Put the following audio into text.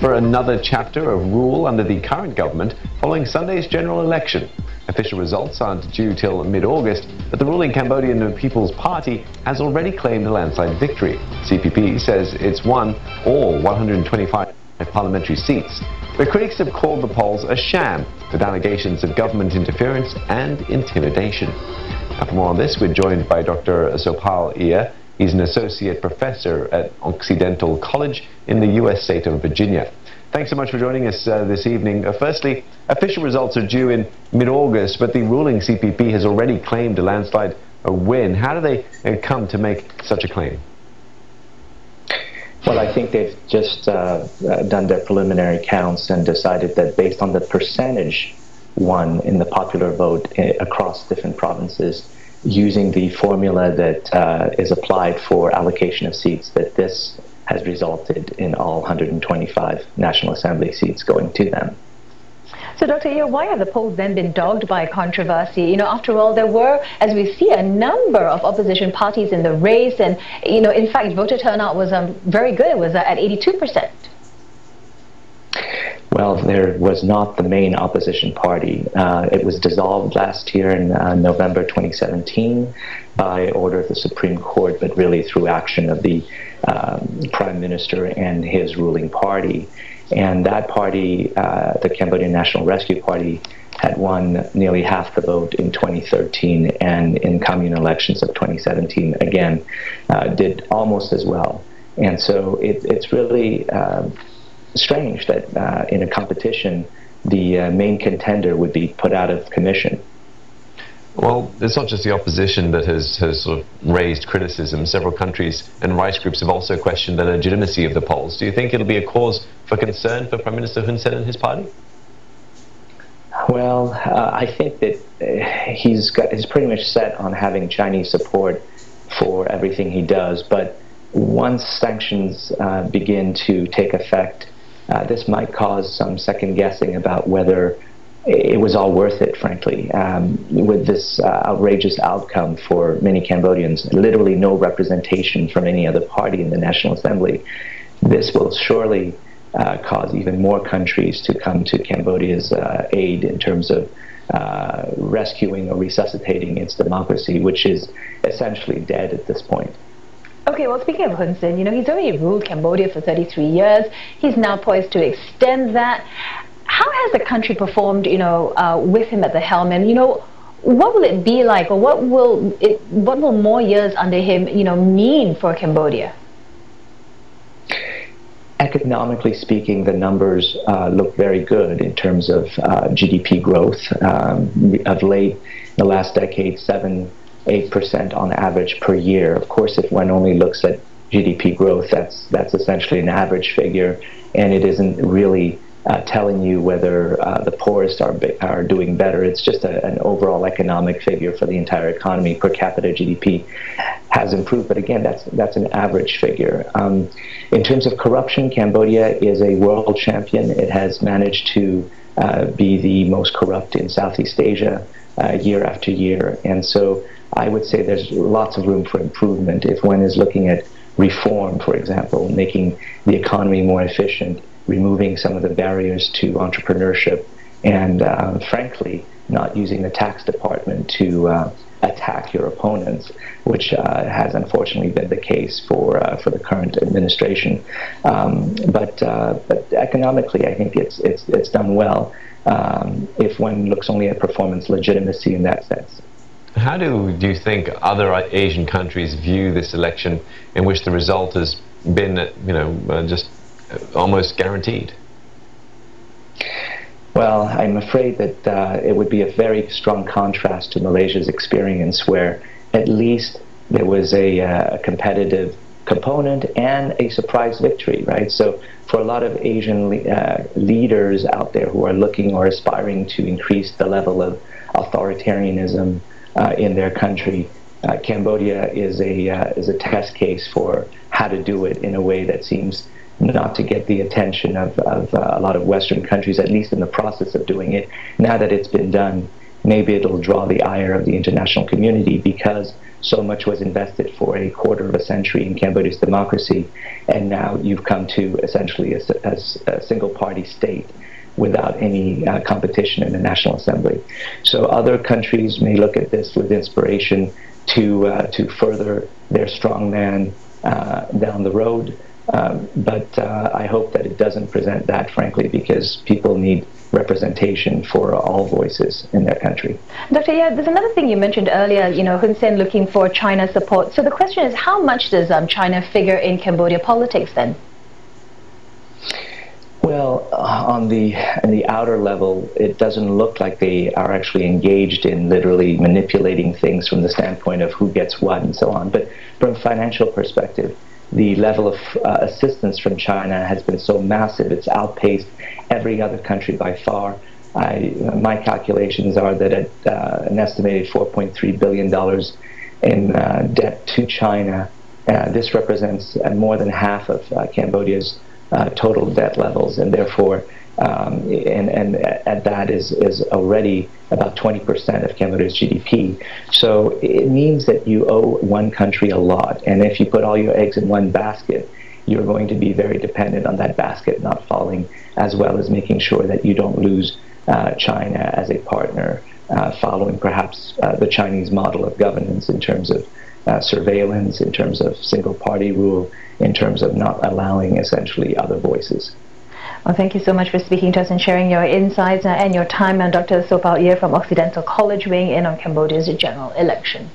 for another chapter of rule under the current government following Sunday's general election. Official results aren't due till mid-August, but the ruling Cambodian People's Party has already claimed a landslide victory. CPP says it's won all 125 parliamentary seats, but critics have called the polls a sham, with allegations of government interference and intimidation. Now, for more on this, we're joined by Dr. Sophal. He's an associate professor at Occidental College in the U.S. state of Virginia. Thanks so much for joining us this evening. Firstly, official results are due in mid-August, but the ruling CPP has already claimed a landslide win. How do they come to make such a claim? Well, I think they've just done their preliminary counts and decided that based on the percentage won in the popular vote across different provinces, using the formula that is applied for allocation of seats, that this has resulted in all 125 National Assembly seats going to them. So, Dr. Yeo, why have the polls then been dogged by controversy? You know, after all, there were, as we see, a number of opposition parties in the race, and, you know, in fact, voter turnout was very good. It was at 82%. Well, there was not the main opposition party. It was dissolved last year in November 2017 by order of the Supreme Court, but really through action of the Prime Minister and his ruling party. And that party, the Cambodian National Rescue Party, had won nearly half the vote in 2013, and in commune elections of 2017, again, did almost as well. And so it's really strange that in a competition, the main contender would be put out of commission. Well, it's not just the opposition that has sort of raised criticism. Several countries and rights groups have also questioned the legitimacy of the polls. Do you think it'll be a cause for concern for Prime Minister Hun Sen and his party? Well, I think that he's pretty much set on having Chinese support for everything he does. But once sanctions begin to take effect, this might cause some second guessing about whether it was all worth it, frankly, with this outrageous outcome for many Cambodians, literally no representation from any other party in the National Assembly. This will surely cause even more countries to come to Cambodia's aid in terms of rescuing or resuscitating its democracy, which is essentially dead at this point. Okay, well, speaking of Hun Sen, you know, he's already ruled Cambodia for 33 years. He's now poised to extend that. How has the country performed, you know, with him at the helm? And, you know, what will it be like, or what will more years under him, you know, mean for Cambodia? Economically speaking, the numbers look very good in terms of GDP growth. Of late, in the last decade, 7–8% on average per year. Of course, if one only looks at GDP growth, that's essentially an average figure, and it isn't really telling you whether the poorest are doing better. It's just an overall economic figure for the entire economy. Per capita GDP has improved, but again, that's an average figure. In terms of corruption, Cambodia is a world champion. It has managed to be the most corrupt in Southeast Asia year after year, and so I would say there's lots of room for improvement. If one is looking at reform, for example, making the economy more efficient, removing some of the barriers to entrepreneurship, and frankly, not using the tax department to attack your opponents, which has unfortunately been the case for the current administration. But economically, I think it's done well if one looks only at performance legitimacy in that sense. How do you think other Asian countries view this election, in which the result has been, you know, just almost guaranteed? Well, I'm afraid that it would be a very strong contrast to Malaysia's experience, where at least there was a competitive component and a surprise victory, right? So for a lot of Asian leaders out there who are looking or aspiring to increase the level of authoritarianism in their country, Cambodia is a test case for how to do it in a way that seems not to get the attention of a lot of Western countries, at least in the process of doing it. Now that it's been done, maybe it'll draw the ire of the international community because so much was invested for a quarter of a century in Cambodia's democracy, and now you've come to essentially a single-party state without any competition in the National Assembly. So other countries may look at this with inspiration to further their strongman down the road, but I hope that it doesn't present that, frankly, because people need representation for all voices in their country. Dr. Yeah, there's another thing you mentioned earlier, Hun Sen looking for China support. So the question is, how much does China figure in Cambodia politics then? Well, on the outer level, it doesn't look like they are actually engaged in literally manipulating things from the standpoint of who gets what and so on. But from a financial perspective, the level of assistance from China has been so massive, it's outpaced every other country by far. My calculations are that at an estimated $4.3 billion in debt to China, this represents more than half of Cambodia's total debt levels, and therefore, and at that is already about 20% of Cambodia's GDP. So it means that you owe one country a lot, and if you put all your eggs in one basket, you're going to be very dependent on that basket not falling, as well as making sure that you don't lose China as a partner, following perhaps the Chinese model of governance in terms of surveillance, in terms of single-party rule, in terms of not allowing essentially other voices. Well, thank you so much for speaking to us and sharing your insights and your time. And Dr. Sophal from Occidental College weighing in on Cambodia's general election.